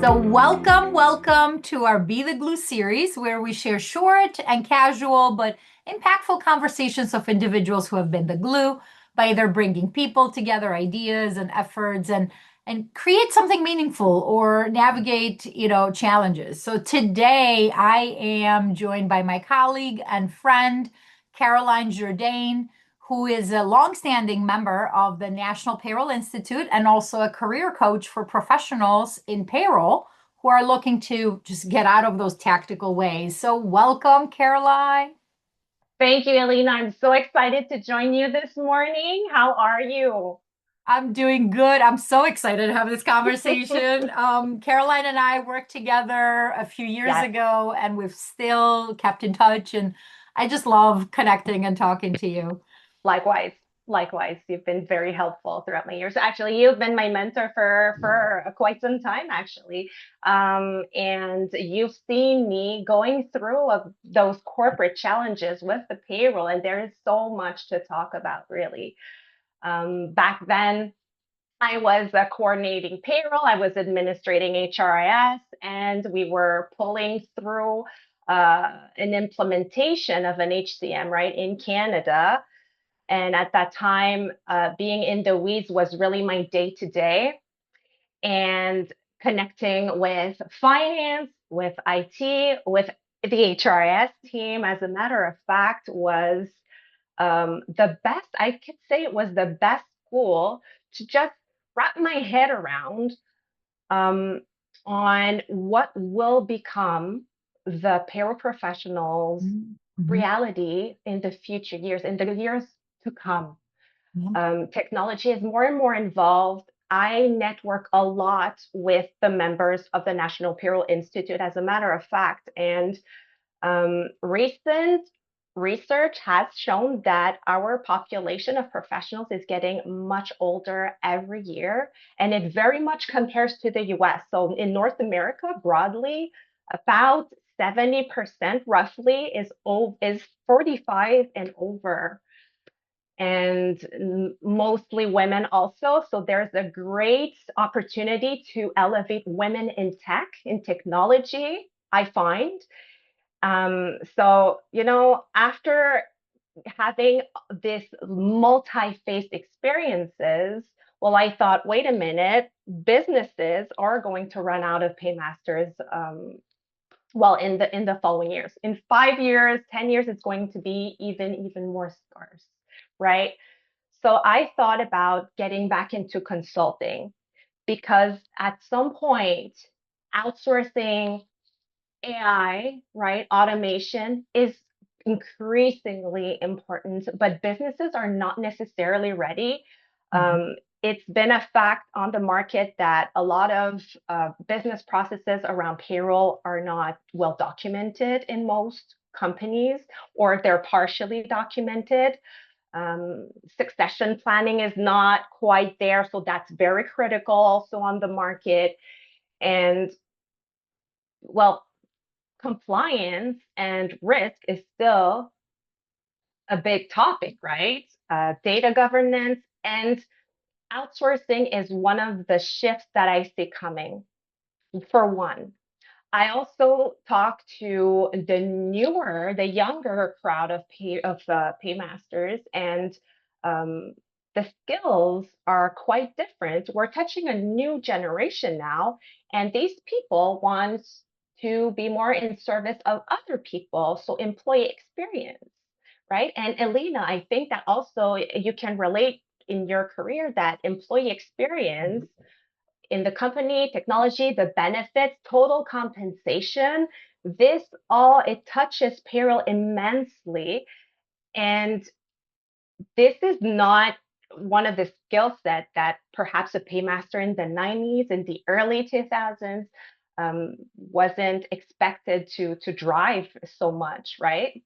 So, welcome to our Be the Glue series, where we share short and casual but impactful conversations of individuals who have been the glue by either bringing people together, ideas and efforts, and create something meaningful or navigate, challenges. So today I am joined by my colleague and friend, Caroline Jourdain, who is a longstanding member of the National Payroll Institute and also a career coach for professionals in payroll who are looking to just get out of those tactical ways. So, welcome, Caroline. Thank you, Alina. I'm so excited to join you this morning. How are you? I'm doing good. I'm so excited to have this conversation. Caroline and I worked together a few years Yes, ago, and we've still kept in touch. And I just love connecting and talking to you. likewise. Likewise, you've been very helpful throughout my years. Actually, you've been my mentor for quite some time, actually. And you've seen me going through those corporate challenges with the payroll, and there is so much to talk about, really. Back then, I was coordinating payroll, I was administrating HRIS, and we were pulling through an implementation of an HCM, right, in Canada. And at that time, being in the weeds was really my day to day. And connecting with finance, with IT, with the HRIS team, as a matter of fact, was the best, I could say it was the best school to just wrap my head around um, on what will become the paraprofessionals Mhm. reality in the future years, in the years to come. Yeah. Technology is more and more involved. I network a lot with the members of the National Payroll Institute, as a matter of fact, and recent research has shown that our population of professionals is getting much older every year, and it very much compares to the US. So in North America, broadly, about 70% roughly is 45 and over, and mostly women also. So there's a great opportunity to elevate women in tech, in technology, I find. After having this multi-faced experiences, well, I thought, wait a minute, businesses are going to run out of paymasters. Well, in the following years, in 5 years, 10 years, it's going to be even more scarce, right? So I thought about getting back into consulting because at some point, outsourcing AI, right? Automation is increasingly important, but businesses are not necessarily ready. Mhm. It's been a fact on the market that a lot of business processes around payroll are not well documented in most companies, or they're partially documented. Succession planning is not quite there, so that's very critical also on the market. And well, compliance and risk is still a big topic, right? Data governance and outsourcing is one of the shifts that I see coming, for one. I also talk to the younger crowd of paymasters, and um, the skills are quite different. We're touching a new generation now, and these people want to be more in service of other people, so employee experience, right? And Elena, I think that also you can relate in your career that employee experience in the company, technology, the benefits, total compensation, this all, it touches payroll immensely. And this is not one of the skill sets that perhaps a paymaster in the 90s and the early 2000s wasn't expected to drive so much, right?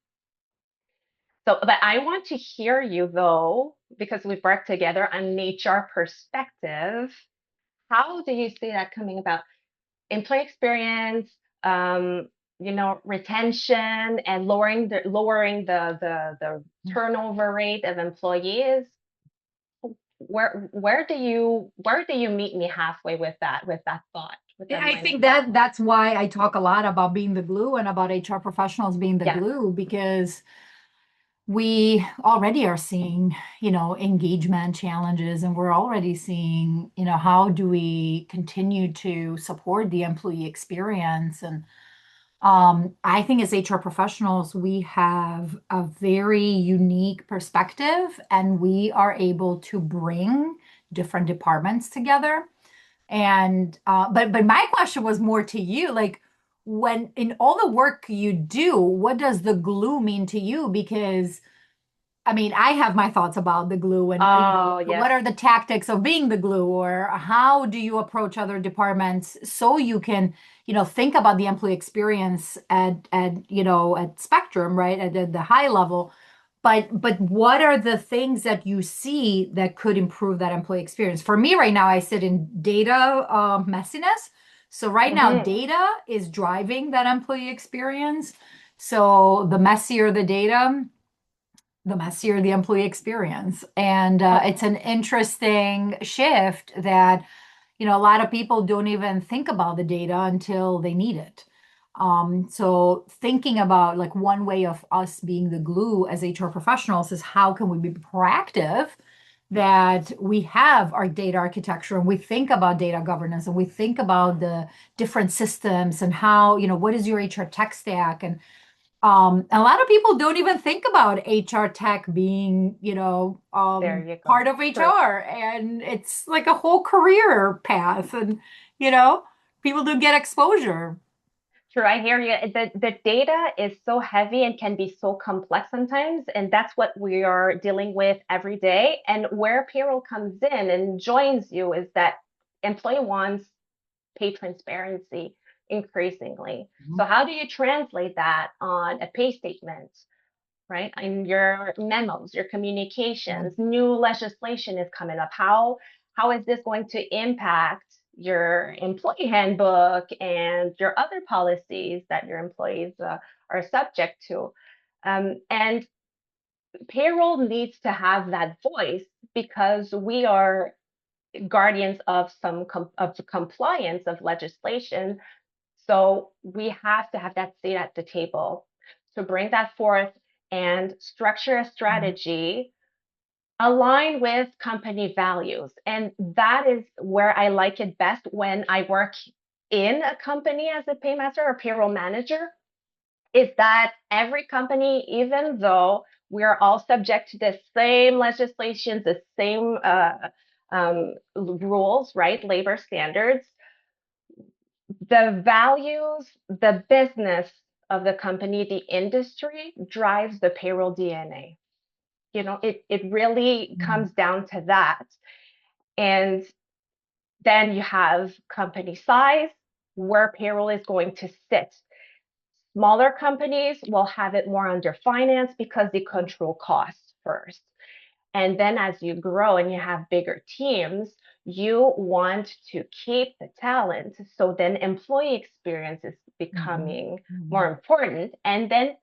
So, but I want to hear you though, because we've worked together on an HR perspective. How do you see that coming about? Employee experience, um, retention and lowering the turnover rate of employees. Where do you meet me halfway with that thought? with Yeah, that I think mindset. that's why I talk a lot about being the glue and about HR professionals being the Yes, glue because we already are seeing, engagement challenges, and we're already seeing, how do we continue to support the employee experience. And I think as HR professionals, we have a very unique perspective, and we are able to bring different departments together. And but my question was more to you, like when in all the work you do, what does the glue mean to you? Because I mean, I have my thoughts about the glue and, oh yes, what are the tactics of being the glue, or how do you approach other departments so you can, think about the employee experience at Spectrum, right? At the high level. But what are the things that you see that could improve that employee experience? For me right now, I sit in data messiness. So right now, hmm data is driving that employee experience. So the messier the data, the messier the employee experience. And oh, it's an interesting shift that, a lot of people don't even think about the data until they need it. So thinking about like one way of us being the glue as HR professionals is how can we be proactive that we have our data architecture and we think about data governance and we think about the different systems and how, what is your HR tech stack, and a lot of people don't even think about HR tech being, there you part go. of True. HR, and it's like a whole career path, and you know, people do get exposure. True, I hear you. The data is so heavy and can be so complex sometimes, and that's what we are dealing with every day. And where payroll comes in and joins you is that employee wants pay transparency increasingly. So Mhm. how do you translate that on a pay statement, right? In your memos, your Yeah. communications, new legislation is coming up. How is this going to impact your employee handbook and your other policies that your employees are subject to? And payroll needs to have that voice because we are guardians of of compliance of legislation, so we have to have that seat at the table to bring that forth and structure a Mhm. strategy aligned with company values. And that is where I like it best when I work in a company as a paymaster or payroll manager, is that every company, even though we are all subject to the same legislations, the same rules, right? Labor standards, the values, the business of the company, the industry drives the payroll DNA. It really Mhm. comes down to that. And then you have company size, where payroll is going to sit. Smaller companies will have it more under finance because they control costs first. And then as you grow and you have bigger teams, you want to keep the talent. So then employee experience is Mhm. becoming more Mhm. important. And then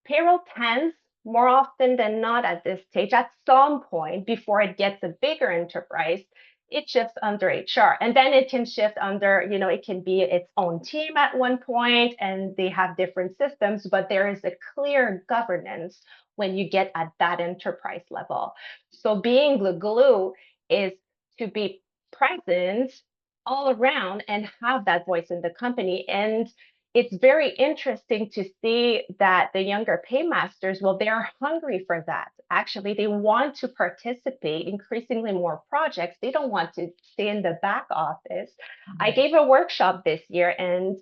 payroll tends, more often than not at this stage, at some point before it gets a bigger enterprise, it shifts under HR. And then it can shift under, it can be its own team at one point and they have different systems, but there is a clear governance when you get at that enterprise level. So being the glue is to be present all around and have that voice in the company. And it's very interesting to see that the younger paymasters, well, they are hungry for that. Actually, they want to participate increasingly more projects. They don't want to stay in the back office. I Mhm. gave a workshop this year and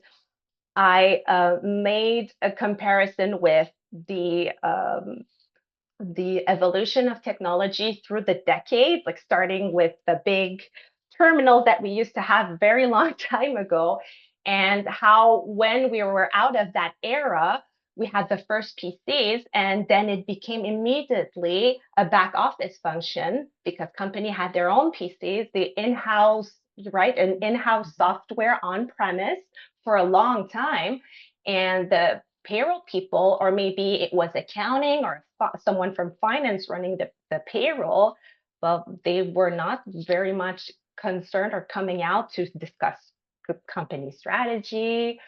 I made a comparison with the evolution of technology through the decades, like starting with the big terminals that we used to have a very long time ago, and how when we were out of that era, we had the first PCs, and then it became immediately a back office function because company had their own PCs, the in-house, right, an in-house software on premise for a long time, and the payroll people, or maybe it was accounting or someone from finance running the payroll, well, they were not very much concerned or coming out to discuss. company strategy,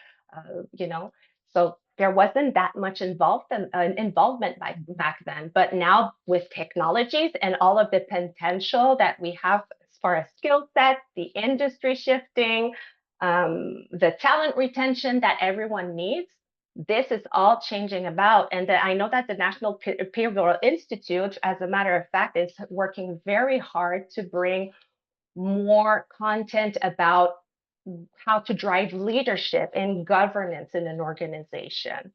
you know. So there wasn't that much involvement back then. But now with technologies and all of the potential that we have as far as skill sets, the industry shifting, the talent retention that everyone needs, this is all changing about. And I know that the National Payroll Institute, as a matter of fact, is working very hard to bring more content about how to drive leadership and governance in an organization.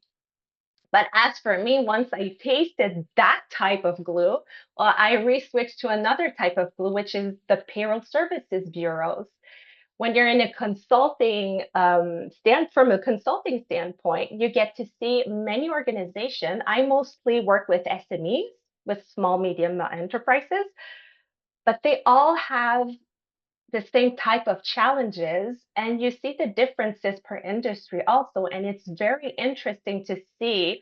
But as for me, once I tasted that type of glue, well, I re-switched to another type of glue, which is the payroll services bureaus. When you're in a consulting from a consulting standpoint, you get to see many organizations. I mostly work with SMEs, with small medium enterprises, but they all have the same type of challenges, and you see the differences per industry also. And it's very interesting to see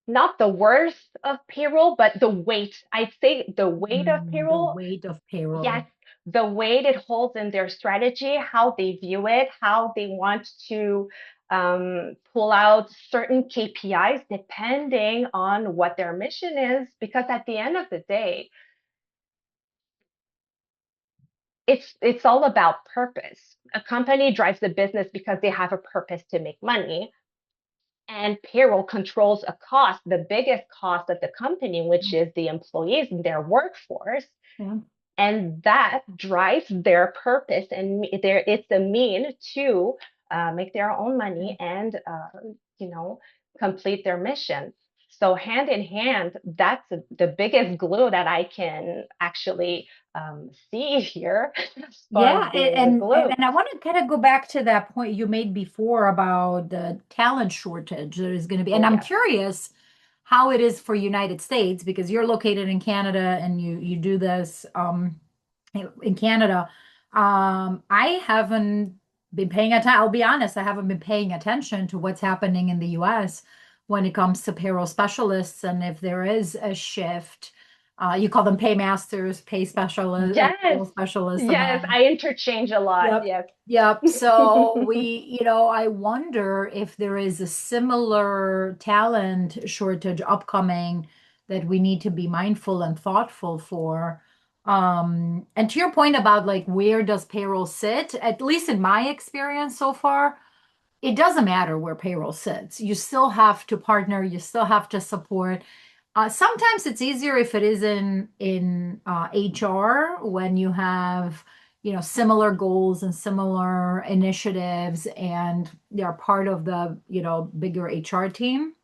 not the worst of payroll, but the weight. I'd say the weight of The payroll. weight of Yes, payroll. the weight it holds in their strategy, how they view it, how they want to pull out certain KPIs depending on what their mission is. Because at the end of the day, it's all about purpose. A company drives the business because they have a purpose to make money, and payroll controls a cost, the biggest cost of the company, which is the employees and their workforce, Yeah. and that drives their purpose, and it's a mean to make their own money and you know complete their mission. So hand in hand, that's the biggest glue that I can actually see here as far as Yeah, being the glue. and I want to kind of go back to that point you made before about the talent shortage there is going to be. And Oh I'm yes. curious how it is for United States because you're located in Canada and you do this in Canada. I haven't been paying attention. I'll be honest, I haven't been paying attention to what's happening in the US when it comes to payroll specialists and if there is a shift. You call them paymasters, pay specialists, Yes. payroll specialists, and Yes, then I interchange a lot. yep. Yes. Yep. So I wonder if there is a similar talent shortage upcoming that we need to be mindful and thoughtful for. And to your point about like where does payroll sit, at least in my experience so far, it doesn't matter where payroll sits. You still have to partner, you still have to support. Sometimes it's easier if it is in HR when you have similar goals and similar initiatives, and they're part of the bigger HR team.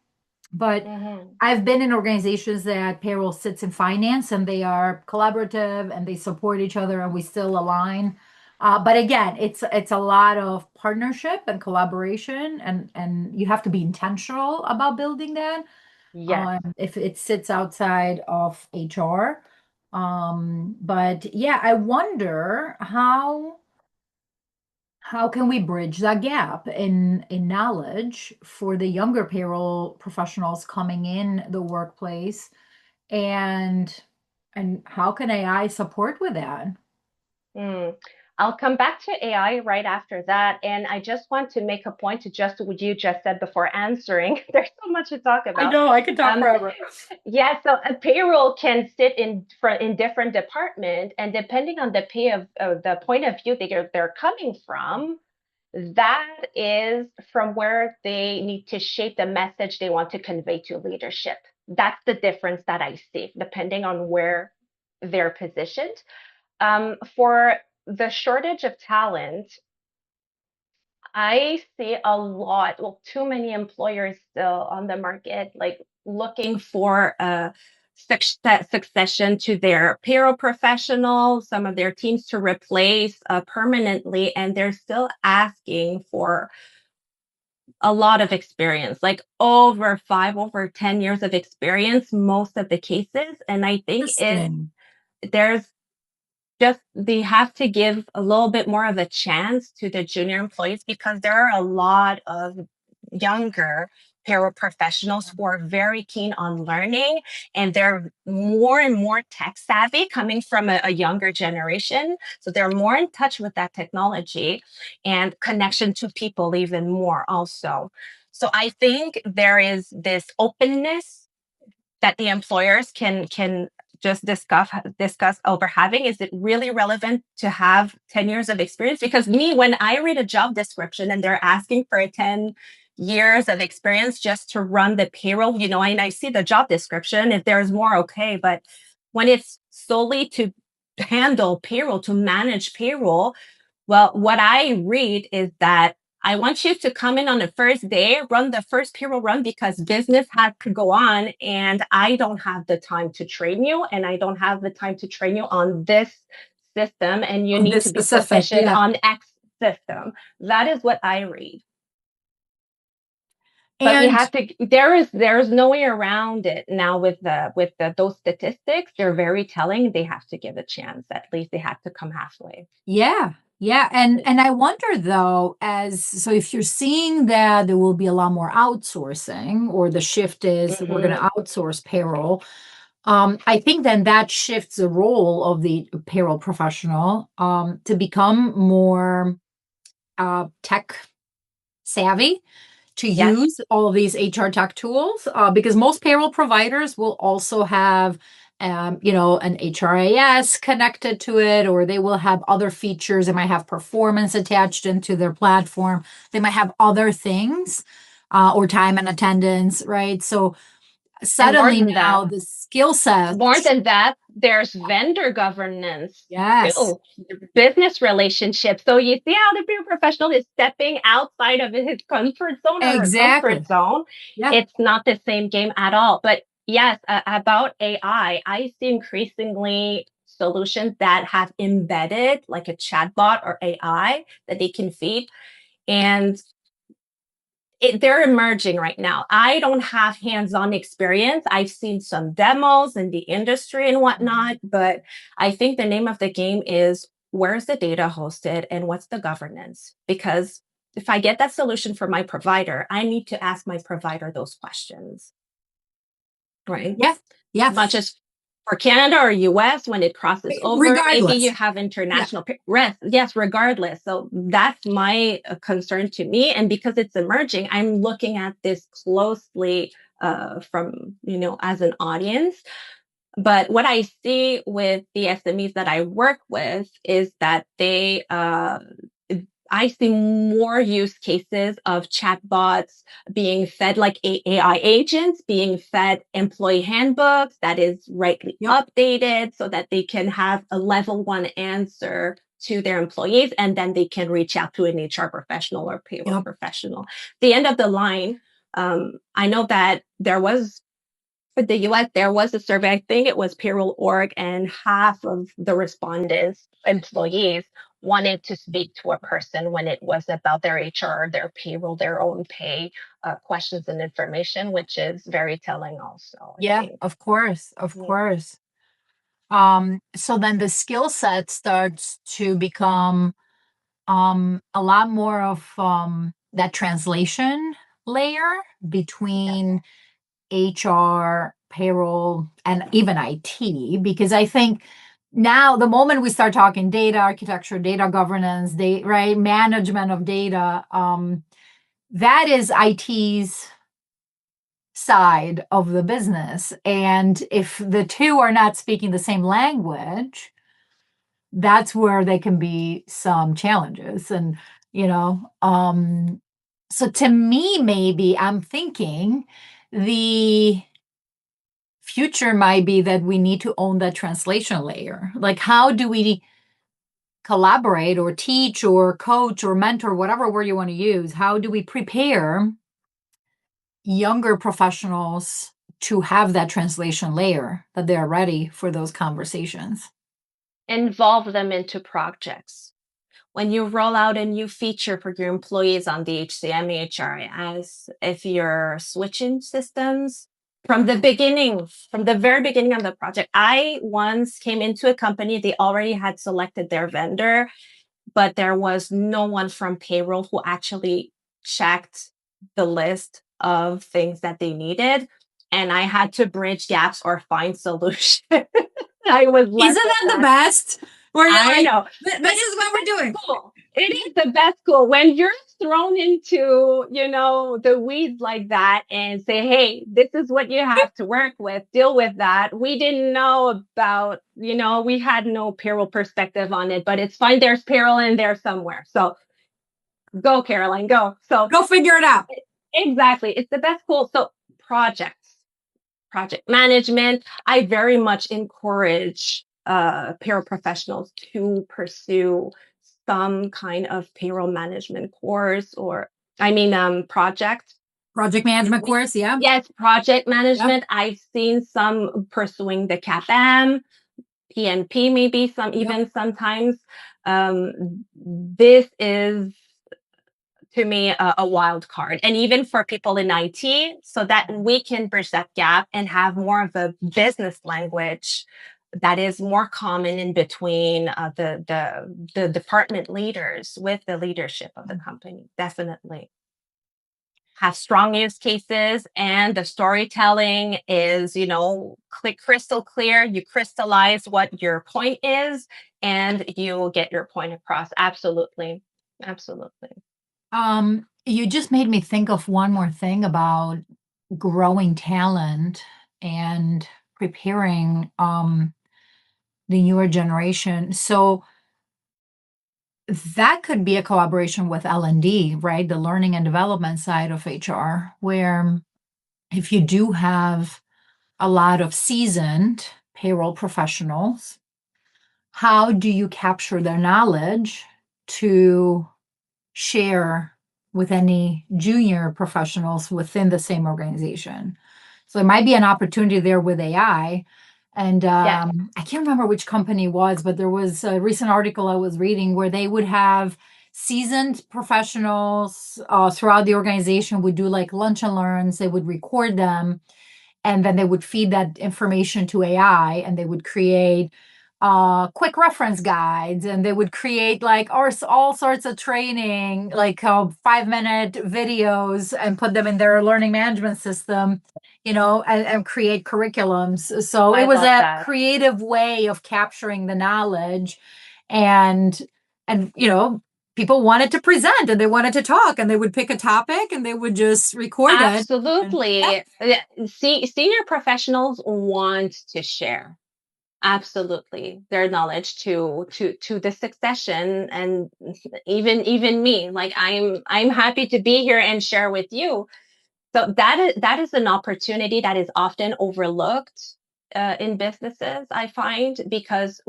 But Hmm. I've been in organizations that payroll sits in finance and they are collaborative and they support each other and we still align. But again, it's a lot of partnership and collaboration and you have to be intentional about building that. Yes. If it sits outside of HR. But yeah, I wonder how can we bridge that gap in knowledge for the younger payroll professionals coming in the workplace and how can AI support with that? Mm. I'll come back to AI right after that. And I just want to make a point to just what you just said before answering. There's so much to talk I about. know, I could talk Um, forever. yeah, so a payroll can sit in different department, and depending on the pay of the point of view that they're coming from, that is from where they need to shape the message they want to convey to leadership. That's the difference that I see, depending on where they're positioned. For the shortage of talent, I see a lot, well, too many employers still on the market, like looking for a succession to their payroll professional, some of their teams to replace permanently, and they're still asking for a lot of experience, like over 10 years of experience, most of the cases. And I think there's just they have to give a little bit more of a chance to the junior employees because there are a lot of younger payroll professionals who are very keen on learning, and they're more and more tech savvy coming from a younger generation. So they're more in touch with that technology and connection to people even more also. So I think there is this openness that the employers can just discuss over having. Is it really relevant to have 10 years of experience? Because me, when I read a job description and they're asking for a 10 years of experience just to run the payroll, and I see the job description, if there's more, okay, but when it's solely to handle payroll, to manage payroll, well, what I read is that I want you to come in on the first day, run the first payroll run because business has to go on, and I don't have the time to train you, and I don't have the time to train you on this system, and you On need this to be specific, proficient yeah. on X system. That is what I read. But we And have to, there's no way around it now with the those statistics. They're very telling. They have to give a chance. At least they have to come halfway. yeah, yeah. And I wonder though, if you're seeing that there will be a lot more outsourcing, or the shift is we're going Mm-hmm. to outsource payroll, I think then that shifts the role of the payroll professional to become more tech savvy, to Yes. use all of these HR tech tools, because most payroll providers will also have, an HRIS connected to it, or they will have other features. They might have performance attached into their platform. They might have other things, or time and attendance, right? So And suddenly now the skill set, more than that, there's vendor governance yes, too, business relationships. So you see how the peer professional is stepping outside of his comfort zone or her comfort exactly. zone. Yeah. It's not the same game at all. But yes, about AI, I see increasingly solutions that have embedded like a chatbot or AI that they can feed. And they're emerging right now. I don't have hands-on experience. I've seen some demos in the industry and whatnot, but I think the name of the game is where's the data hosted and what's the governance? Because if I get that solution from my provider, I need to ask my provider those questions, right? Yeah. Yeah. Not just for Canada or US when it crosses over. Maybe you Regardless. have Yeah. international risk. Yes, regardless. So that's my concern to me. And because it's emerging, I'm looking at this closely from, as an audience. But what I see with the SMEs that I work with is that I see more use cases of chatbots being fed, like AI agents being fed employee handbooks that is rightly Yep. updated so that they can have a level one answer to their employees, and then they can reach out to an HR professional or payroll Yep. professional. The end of the line, I know that there was for the US, there was a survey, I think it was Payroll Org, and half of the respondents, employees, wanted to speak to a person when it was about their HR, their payroll, their own pay questions and information, which is very telling also, I Yeah, think. of course, of Yeah. course. So then the skill set starts to become a lot more of that translation layer Yes. between HR, payroll, and even IT, because I think now the moment we start talking data architecture, data governance, right, management of data, that is IT's side of the business. And if the two are not speaking the same language, that's where there can be some challenges. And, you know, um, so to me, maybe I'm thinking the future might be that we need to own that translation layer. Like, how do we collaborate or teach or coach or mentor, whatever word you want to use? How do we prepare younger professionals to have that translation layer, that they're ready for those conversations? Involve them into projects. When you roll out a new feature for your employees on the HCM HRIS, if you're switching systems from the very beginning of the project, I once came into a company, they already had selected their vendor, but there was no one from payroll who actually checked the list of things that they needed, and I had to bridge gaps or find solutions. I was left Isn't with that the that. best? Where you're I like, know, but this is what we're doing. school. It is the best school when you're thrown into, the weeds like that and say, hey, this is what you have to work with, deal with that. We didn't know about, we had no payroll perspective on it, but it's fine. There's payroll in there somewhere. So go, Caroline, go. So Go figure it out. exactly. It's the best school. So projects, project management. I very much encourage payroll professionals to pursue some kind of payroll management course or, project. Project management course, yeah. Yes, project Yeah. management. I've seen some pursuing the CAPM, PNP, maybe some Yep. even sometimes. This is to me a wild card, and even for people in IT, so that we can bridge that gap and have more of a business language that is more common in between the department leaders with the leadership of the company. Definitely have strong use cases, and the storytelling is, crystal clear. You crystallize what your point is, and you will get your point across. Absolutely, absolutely. You just made me think of one more thing about growing talent and preparing the newer generation. So that could be a collaboration with L&D, right? The learning and development side of HR, where if you do have a lot of seasoned payroll professionals, how do you capture their knowledge to share with any junior professionals within the same organization? So there might be an opportunity there with AI. And Yes. I can't remember which company it was, but there was a recent article I was reading where they would have seasoned professionals throughout the organization would do like lunch and learns. They would record them and then they would feed that information to AI and they would create quick reference guides and they would create like all sorts of training, like 5-minute videos and put them in their learning management system, and create curriculums. So it I was love a that. creative way of capturing the knowledge and people wanted to present and they wanted to talk and they would pick a topic and they would just record it. And yeah. Absolutely. See, senior professionals want to share absolutely their knowledge to the succession, and even me. Like I'm happy to be here and share with you. So that is an opportunity that is often overlooked in businesses, I find, because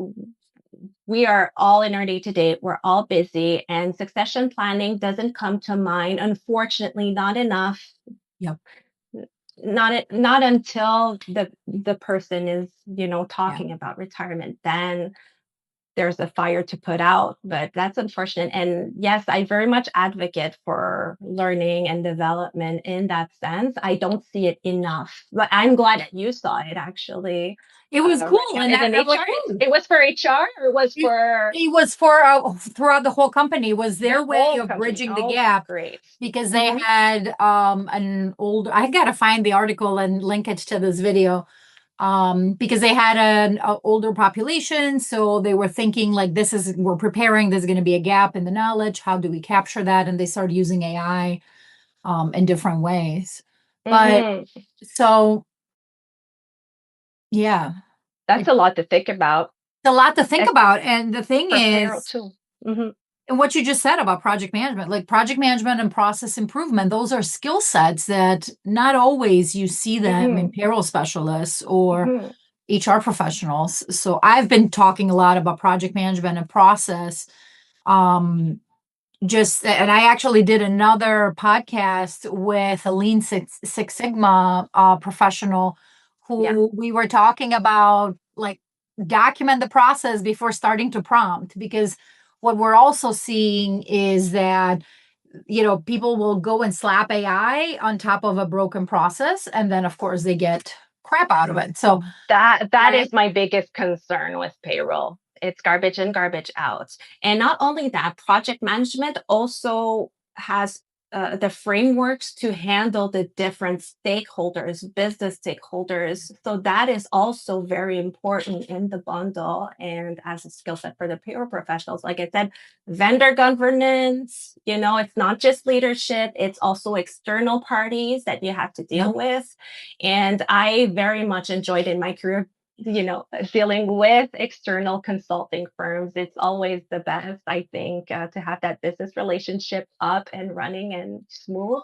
we are all in our day to day. We're all busy, and succession planning doesn't come to mind. Unfortunately, not enough. Yep. Not until the person is, Yeah. talking about retirement. Then there's a fire to put out, but that's unfortunate. And yes, I very much advocate for learning and development in that sense. I don't see it enough, but I'm glad that you saw it actually. It was cool. Right now And is an I'm like, HR. oh, It was for HR or it was it, for it was for throughout the whole company, was the their way whole of company? bridging the Oh, gap great. because they Hmm. had an old, I got to find the article and link it to this video. Because they had an older population. So they were thinking like, we're preparing, there's going to be a gap in the knowledge. How do we capture that? And they started using AI in different ways. But Hmm. so, yeah, That's it's a lot to think about. a lot to think Ex- about. And the thing for payroll is, too. Hmm. and what you just said about project management, like project management and process improvement, those are skill sets that not always you see them in Hmm. payroll specialists or Hmm. HR professionals. So I've been talking a lot about project management and process. Um, and I actually did another podcast with a Lean Six Sigma professional Yeah. who we were talking about like document the process before starting to prompt because what we're also seeing is that people will go and slap AI on top of a broken process and then of course they get crap out of it. So That I is my biggest concern with payroll. It's garbage in, garbage out. And not only that, project management also has the frameworks to handle the different stakeholders, business stakeholders. So that is also very important in the bundle and as a skill set for the payroll professionals. Like I said, vendor governance, it's not just leadership, it's also external parties that you have to deal with. And I very much enjoyed in my career dealing with external consulting firms. It's always the best, I think, to have that business relationship up and running and smooth.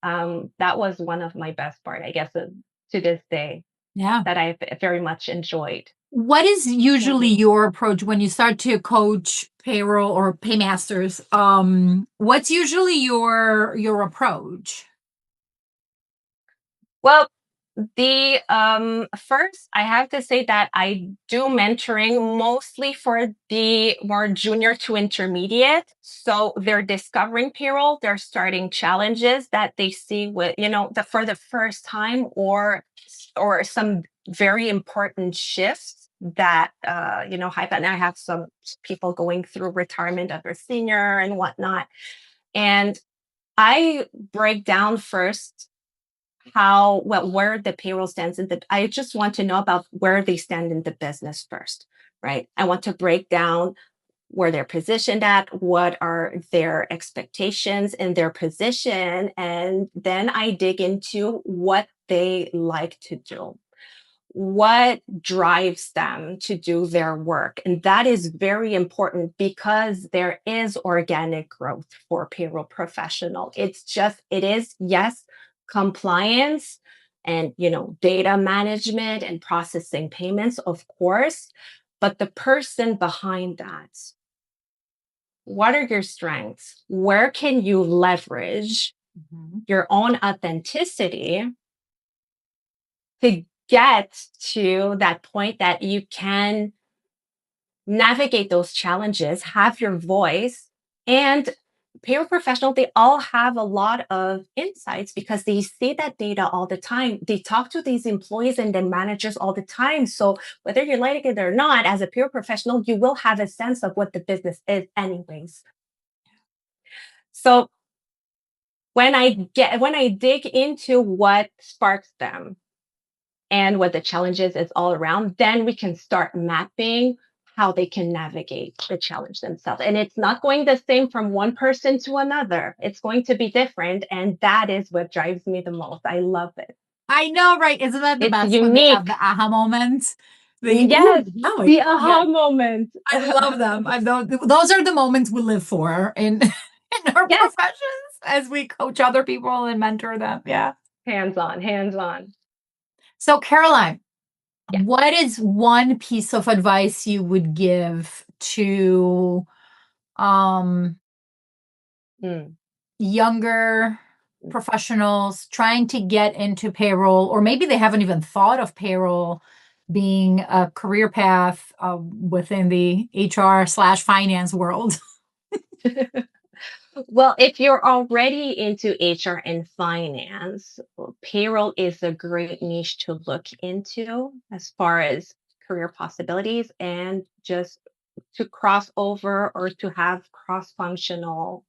That was one of my best part, I guess, to this day Yeah. that I very much enjoyed. What is usually Mhm. your approach when you start to coach payroll or paymasters? What's usually your approach? Well, the first, I have to say that I do mentoring mostly for the more junior to intermediate. So they're discovering payroll, they're starting challenges that they see with, for the first time, or some very important shifts that happen. I have some people going through retirement of their senior and whatnot. And I break down first where the payroll stands I just want to know about where they stand in the business first, right? I want to break down where they're positioned at, what are their expectations in their position, and then I dig into what they like to do, what drives them to do their work. And that is very important because there is organic growth for payroll professional. It is, yes, compliance and, data management and processing payments, of course, but the person behind that, what are your strengths? Where can you leverage Mhm. your own authenticity to get to that point that you can navigate those challenges, have your voice, and payroll professional, they all have a lot of insights because they see that data all the time. They talk to these employees and then managers all the time. So whether you like it or not, as a payroll professional, you will have a sense of what the business is anyways. So when I dig into what sparks them, and what the challenges is all around, then we can start mapping how they can navigate the challenge themselves. And it's not going the same from one person to another. It's going to be different. And that is what drives me the most. I love it. I know, right? Isn't that the It's best when they have unique. the aha moments? Yes, Ooh, now the yeah, aha moment. I love them. Those are the moments we live for in in our Yes, professions as we coach other people and mentor them. Yeah. hands on, hands on. So, Caroline, Yeah. what is one piece of advice you would give to um, Mm. younger professionals trying to get into payroll, or maybe they haven't even thought of payroll being a career path within the HR/finance world? Well, if you're already into HR and finance, payroll is a great niche to look into as far as career possibilities and just to cross over or to have cross functional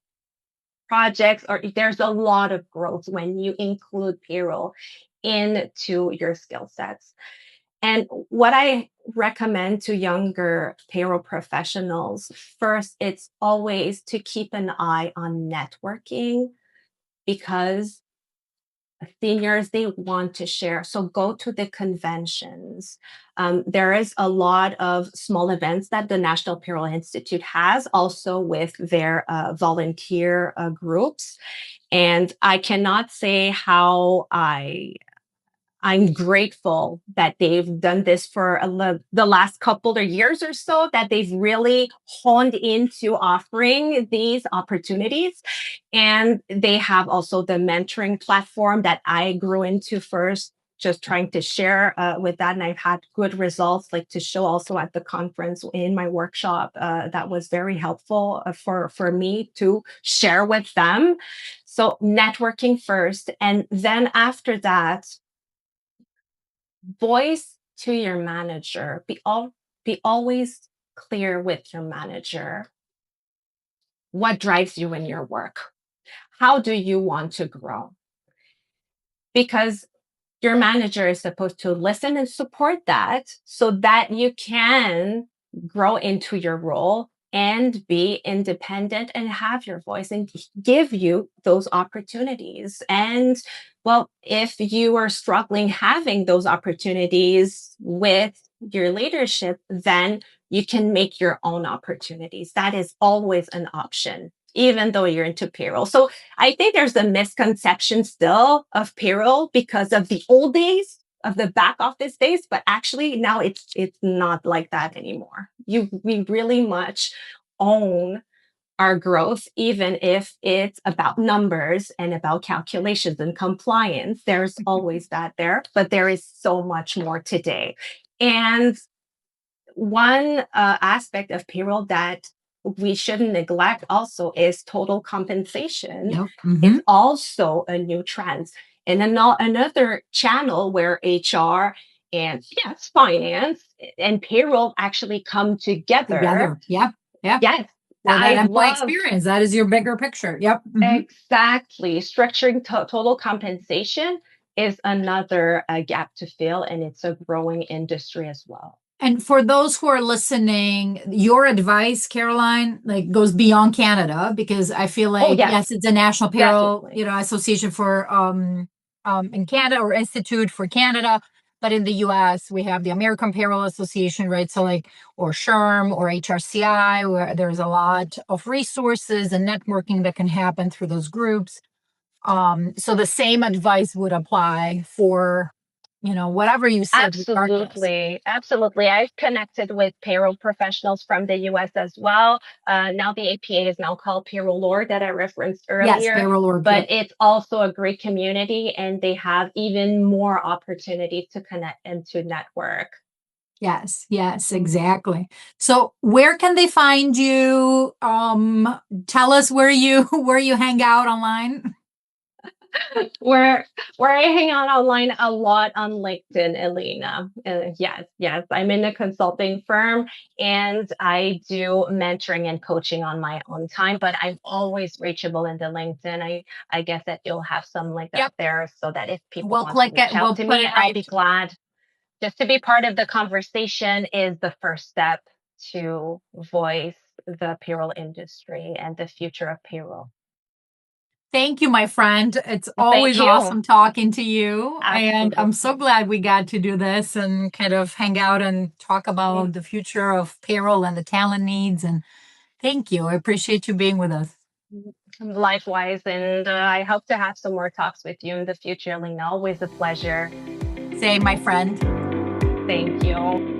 projects. Or there's a lot of growth when you include payroll into your skill sets. And what I recommend to younger payroll professionals, first, it's always to keep an eye on networking because seniors, they want to share. So go to the conventions. There is a lot of small events that the National Payroll Institute has also with their volunteer groups. And I cannot say how I'm grateful that they've done this for the last couple of years or so, that they've really honed into offering these opportunities. And they have also the mentoring platform that I grew into first, just trying to share with that. And I've had good results, like to show also at the conference in my workshop. That was very helpful for me to share with them. So networking first. And then after that, voice to your manager. Be always clear with your manager what drives you in your work. How do you want to grow? Because your manager is supposed to listen and support that so that you can grow into your role and be independent and have your voice and give you those opportunities. And well, if you are struggling having those opportunities with your leadership, then you can make your own opportunities. That is always an option, even though you're into payroll. So I think there's a misconception still of payroll because of the old days of the back office days, but actually now it's not like that anymore. We really much own our growth, even if it's about numbers and about calculations and compliance. There's always that there, but there is so much more today. And one aspect of payroll that we shouldn't neglect also is total compensation. Yep. It's also a new trend. And then another channel where HR and yes, finance and payroll actually come together. Together. Yep. Yep. Yes, For that I employee love experience. That is your bigger picture. Yep. exactly structuring total compensation is another gap to fill, and it's a growing industry as well. And for those who are listening, your advice, Caroline, like goes beyond Canada because I feel Oh, like yes, yes, it's a national payroll, definitely. association for in Canada or institute for Canada, but in the US we have the American Payroll Association, right? So like or SHRM or HRCI, where there's a lot of resources and networking that can happen through those groups. So the same advice would apply for, whatever you said, regardless. Absolutely. Absolutely. I've connected with payroll professionals from the US as well. Now the APA is now called Payroll Law that I referenced Yes, earlier, payroll org. but Yep. it's also a great community and they have even more opportunities to connect and to network. Yes, yes, Mhm. exactly. So where can they find you? Tell us where you where you hang out online. where where I hang out online a lot on LinkedIn, Elena. Yes, yes, I'm in a consulting firm and I do mentoring and coaching on my own time, but I'm always reachable in the LinkedIn. I guess that you'll have some link up Yep. there so that if people We'll want to click reach it. out We'll to put me, it I'll right. be glad. Just to be part of the conversation is the first step to voice the payroll industry and the future of payroll. Thank you, my friend. It's Thank always you. awesome talking to you. And I'm so Absolutely. glad we got to do this and kind of hang out and talk Mm. about the future of payroll and the talent needs. And thank you. I appreciate you being with us. Likewise, and I hope to have some more talks with you in the future, Lena. Always a pleasure. Say, my friend. Thank you.